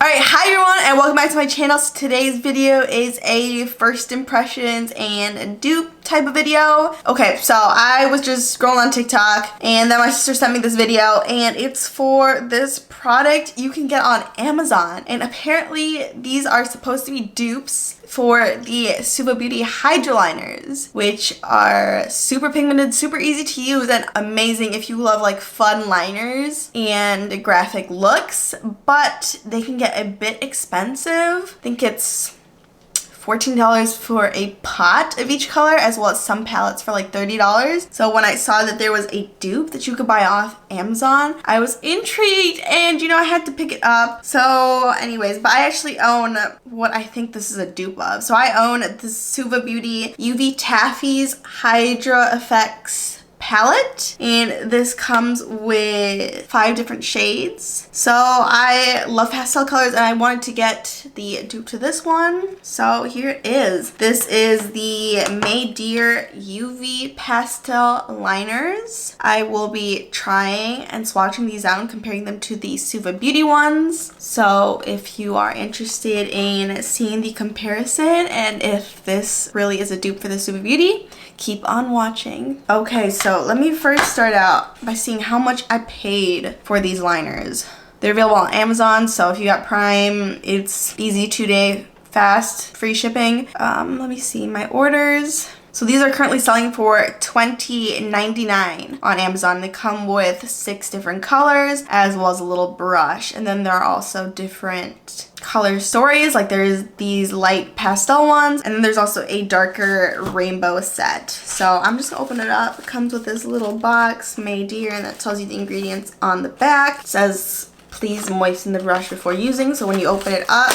Alright, hi everyone and welcome back to my channel. So today's video is a first impressions and dupe type of video. Okay, so I was just scrolling on TikTok and then my sister sent me this video and it's for this product you can get on Amazon. And apparently these are supposed to be dupes for the SUVA Beauty Hydra liners, which are super pigmented, super easy to use, and amazing if you love like fun liners and graphic looks, but they can get a bit expensive. I think it's $14 for a pot of each color, as well as some palettes for like $30. So when I saw that there was a dupe that you could buy off Amazon, I was intrigued and I had to pick it up. So anyways, but I actually own what I think this is a dupe of. So I own the SUVA Beauty UV Taffy's Hydra Effects palette, and this comes with 5 different shades. So I love pastel colors and I wanted to get the dupe to this one. So here it is. This is the Dear UV pastel liners. I will be trying and swatching these out and comparing them to the SUVA Beauty ones. So if you are interested in seeing the comparison and if this really is a dupe for the SUVA Beauty, keep on watching. Okay, so let me first start out by seeing how much I paid for these liners. They're available on Amazon, so if you got Prime, it's easy 2-day fast free shipping. Let me see my orders. So these are currently selling for $20.99 on Amazon. They come with 6 different colors as well as a little brush. And then there are also different color stories, like there's these light pastel ones, and then there's also a darker rainbow set. So I'm just gonna open it up. It comes with this little box, Dear, and that tells you the ingredients on the back. It says, please moisten the brush before using. So when you open it up,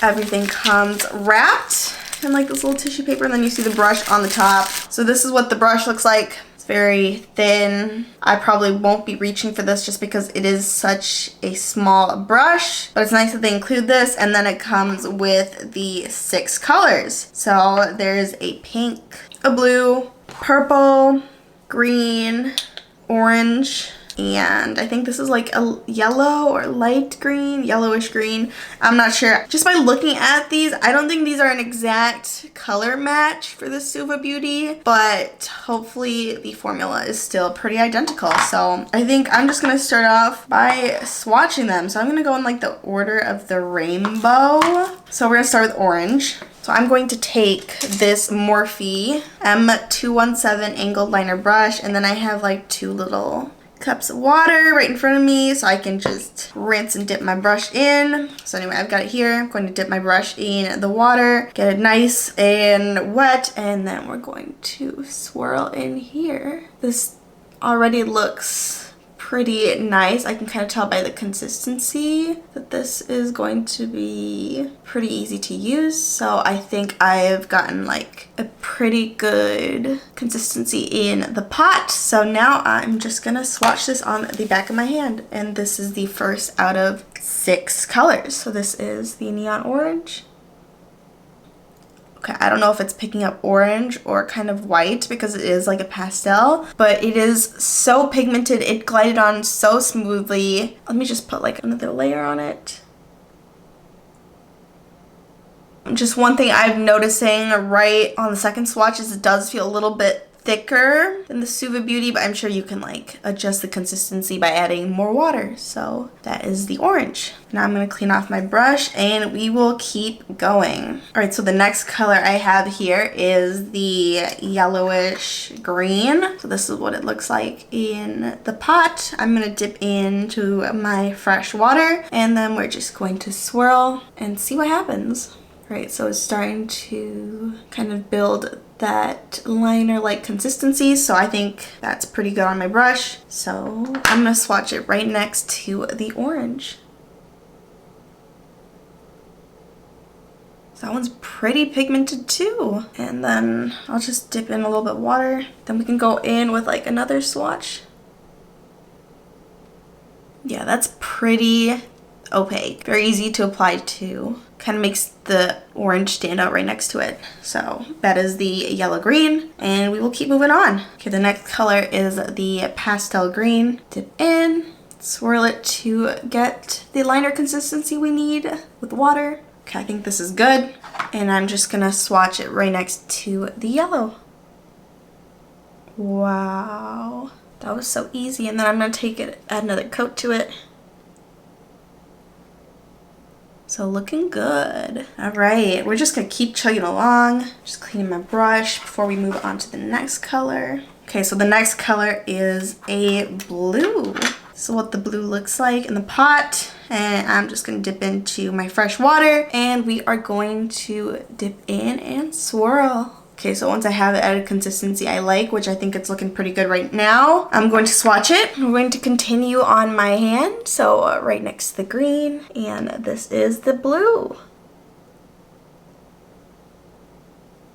everything comes wrapped in like this little tissue paper, and then you see the brush on the top. So this is what the brush looks like. It's very thin. I probably won't be reaching for this just because it is such a small brush, but it's nice that they include this. And then it comes with the 6 colors. So there's a pink, a blue, purple, green, orange, and I think this is like a yellow or light green, yellowish green. I'm not sure. Just by looking at these, I don't think these are an exact color match for the SUVA Beauty, but hopefully the formula is still pretty identical. So I think I'm just gonna start off by swatching them. So I'm gonna go in like the order of the rainbow. So we're gonna start with orange. So I'm going to take this Morphe M217 angled liner brush, and then I have like 2 little cups of water right in front of me so I can just rinse and dip my brush in. So anyway, I've got it here. I'm going to dip my brush in the water, get it nice and wet, and then we're going to swirl in here. This already looks pretty nice. I can kind of tell by the consistency that this is going to be pretty easy to use. So I think I've gotten like a pretty good consistency in the pot. So now I'm just gonna swatch this on the back of my hand. And this is the first out of 6 colors. So this is the neon orange. Okay, I don't know if it's picking up orange or kind of white because it is like a pastel, but it is so pigmented. It glided on so smoothly. Let me just put like another layer on it. Just one thing I'm noticing right on the second swatch is it does feel a little bit thicker than the SUVA Beauty, but I'm sure you can like adjust the consistency by adding more water. So that is the orange. Now I'm going to clean off my brush and we will keep going. All right, so the next color I have here is the Yellowish Green. So this is what it looks like in the pot. I'm going to dip into my fresh water and then we're just going to swirl and see what happens. All right, so it's starting to kind of build that liner-like consistency, so I think that's pretty good on my brush. So I'm gonna swatch it right next to the orange. So that one's pretty pigmented too. And then I'll just dip in a little bit of water. Then we can go in with like another swatch. Yeah, that's pretty opaque. Very easy to apply to. Kind of makes the orange stand out right next to it. So that is the yellow green, and we will keep moving on. Okay, the next color is the pastel green. Dip in, swirl it to get the liner consistency we need with water. Okay, I think this is good. And I'm just gonna swatch it right next to the yellow. Wow, that was so easy. And then I'm gonna take it, add another coat to it. So looking good. All right, we're just gonna keep chugging along. Just cleaning my brush before we move on to the next color. Okay, so the next color is a blue. This is what the blue looks like in the pot. And I'm just gonna dip into my fresh water and we are going to dip in and swirl. Okay, so once I have it at a consistency I like, which I think it's looking pretty good right now, I'm going to swatch it. I'm going to continue on my hand, so right next to the green, and this is the blue.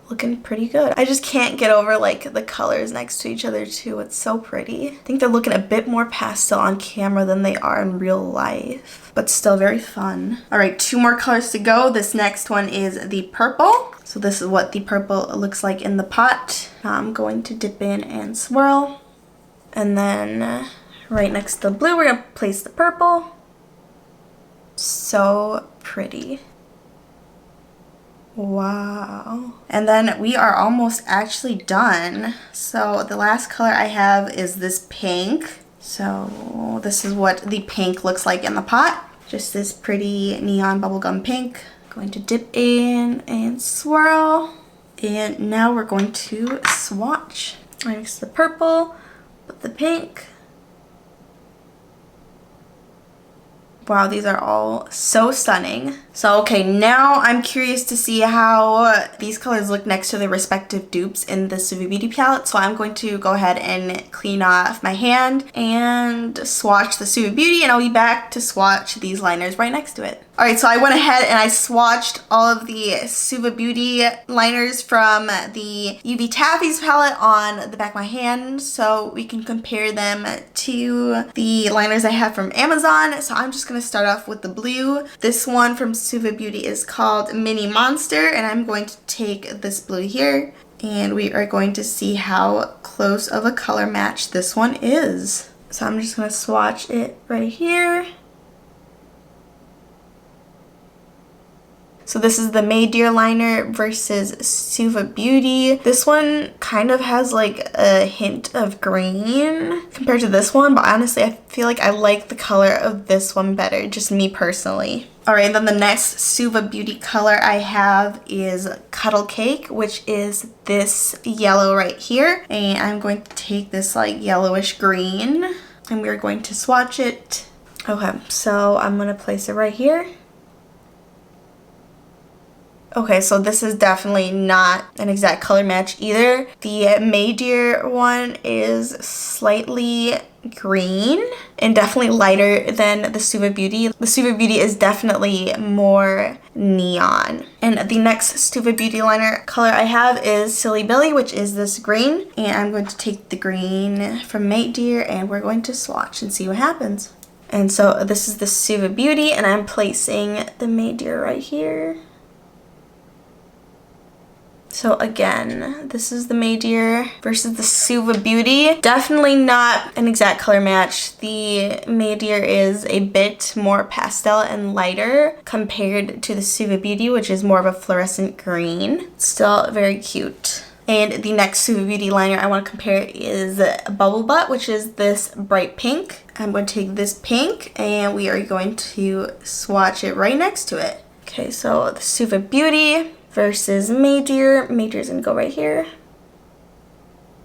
Looking pretty good. I just can't get over like the colors next to each other too. It's so pretty. I think they're looking a bit more pastel on camera than they are in real life, but still very fun. All right, 2 more colors to go. This next one is the purple. So this is what the purple looks like in the pot. I'm going to dip in and swirl. And then right next to the blue, we're gonna place the purple. So pretty. Wow. And then we are almost actually done. So the last color I have is this pink. So this is what the pink looks like in the pot. Just this pretty neon bubblegum pink. Going to dip in and swirl. And now we're going to swatch. Right next to the purple with the pink. Wow, these are all so stunning. So, okay, now I'm curious to see how these colors look next to their respective dupes in the SUVA Beauty palette. So I'm going to go ahead and clean off my hand and swatch the SUVA Beauty, and I'll be back to swatch these liners right next to it. Alright, so I went ahead and I swatched all of the SUVA Beauty liners from the UV Taffies palette on the back of my hand so we can compare them to the liners I have from Amazon. So I'm just going to start off with the blue. This one from SUVA Beauty is called Mini Monster, and I'm going to take this blue here and we are going to see how close of a color match this one is. So I'm just going to swatch it right here. So this is the Made Dear liner versus SUVA Beauty. This one kind of has like a hint of green compared to this one, but honestly I feel like I like the color of this one better, just me personally. Alright, then the next SUVA Beauty color I have is Cuddle Cake, which is this yellow right here. And I'm going to take this like yellowish green and we're going to swatch it. Okay, so I'm going to place it right here. Okay, so this is definitely not an exact color match either. The Made Dear one is slightly green and definitely lighter than the SUVA Beauty. The SUVA Beauty is definitely more neon. And the next SUVA Beauty liner color I have is Silly Billy, which is this green. And I'm going to take the green from Made Dear and we're going to swatch and see what happens. And so this is the SUVA Beauty and I'm placing the Made Dear right here. So again, this is the Made Dear versus the SUVA Beauty. Definitely not an exact color match. The Made Dear is a bit more pastel and lighter compared to the SUVA Beauty, which is more of a fluorescent green. Still very cute. And the next SUVA Beauty liner I want to compare is Bubble Butt, which is this bright pink. I'm going to take this pink and we are going to swatch it right next to it. Okay, so the SUVA Beauty versus Made Dear. Made Dear's gonna go right here.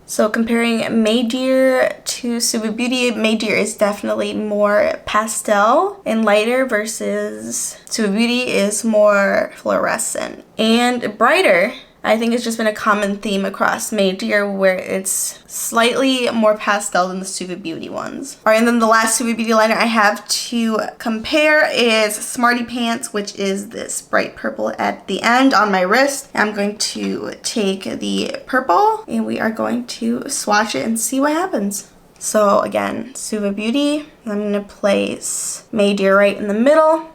So comparing Made Dear to SUVA Beauty, Made Dear is definitely more pastel and lighter versus SUVA Beauty is more fluorescent and brighter. I think it's just been a common theme across Made Dear where it's slightly more pastel than the SUVA Beauty ones. Alright, and then the last SUVA Beauty liner I have to compare is Smarty Pants, which is this bright purple at the end on my wrist. I'm going to take the purple and we are going to swatch it and see what happens. So again, SUVA Beauty, I'm going to place Made Dear right in the middle.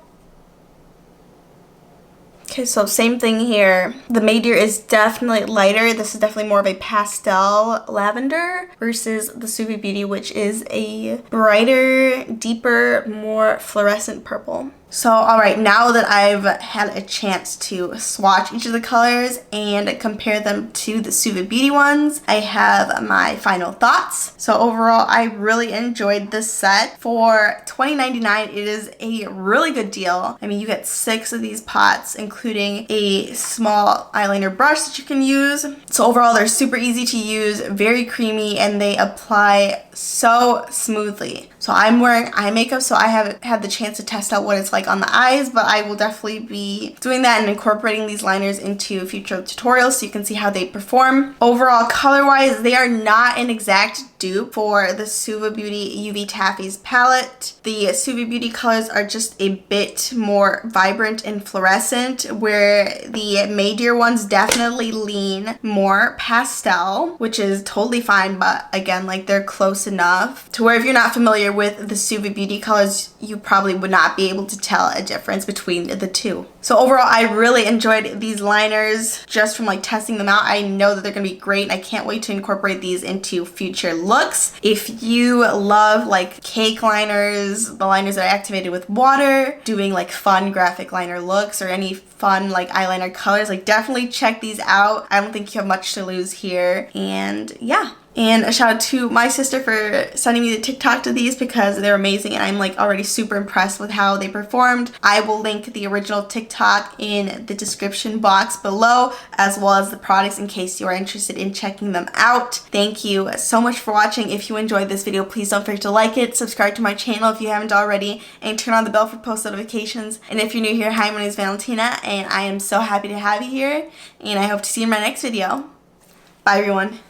Okay, so same thing here. The Made is definitely lighter. This is definitely more of a pastel lavender versus the SUVA Beauty, which is a brighter, deeper, more fluorescent purple. So, alright, now that I've had a chance to swatch each of the colors and compare them to the SUVA Beauty ones, I have my final thoughts. So overall, I really enjoyed this set. For $20.99, it is a really good deal. I mean, you get 6 of these pots, including a small eyeliner brush that you can use. So overall, they're super easy to use, very creamy, and they apply so smoothly. So I'm wearing eye makeup, so I haven't had the chance to test out what it's like on the eyes, but I will definitely be doing that and incorporating these liners into future tutorials so you can see how they perform. Overall, color-wise, they are not an exact dupe for the SUVA Beauty UV Taffy's palette. The SUVA Beauty colors are just a bit more vibrant and fluorescent, where the Made ones definitely lean more pastel, which is totally fine, but again, like, they're close enough to where if you're not familiar with the SUVA Beauty colors, you probably would not be able to tell a difference between the two. So overall, I really enjoyed these liners just from like testing them out. I know that they're gonna be great, and I can't wait to incorporate these into future looks. If you love like cake liners, the liners that are activated with water, doing like fun graphic liner looks, or any fun like eyeliner colors, like definitely check these out. I don't think you have much to lose here. And yeah. And a shout out to my sister for sending me the TikTok to these because they're amazing, and I'm like already super impressed with how they performed. I will link the original TikTok in the description box below, as well as the products in case you are interested in checking them out. Thank you so much for watching. If you enjoyed this video, please don't forget to like it, subscribe to my channel if you haven't already, and turn on the bell for post notifications. And if you're new here, hi, my name is Valentina, and I am so happy to have you here, and I hope to see you in my next video. Bye everyone.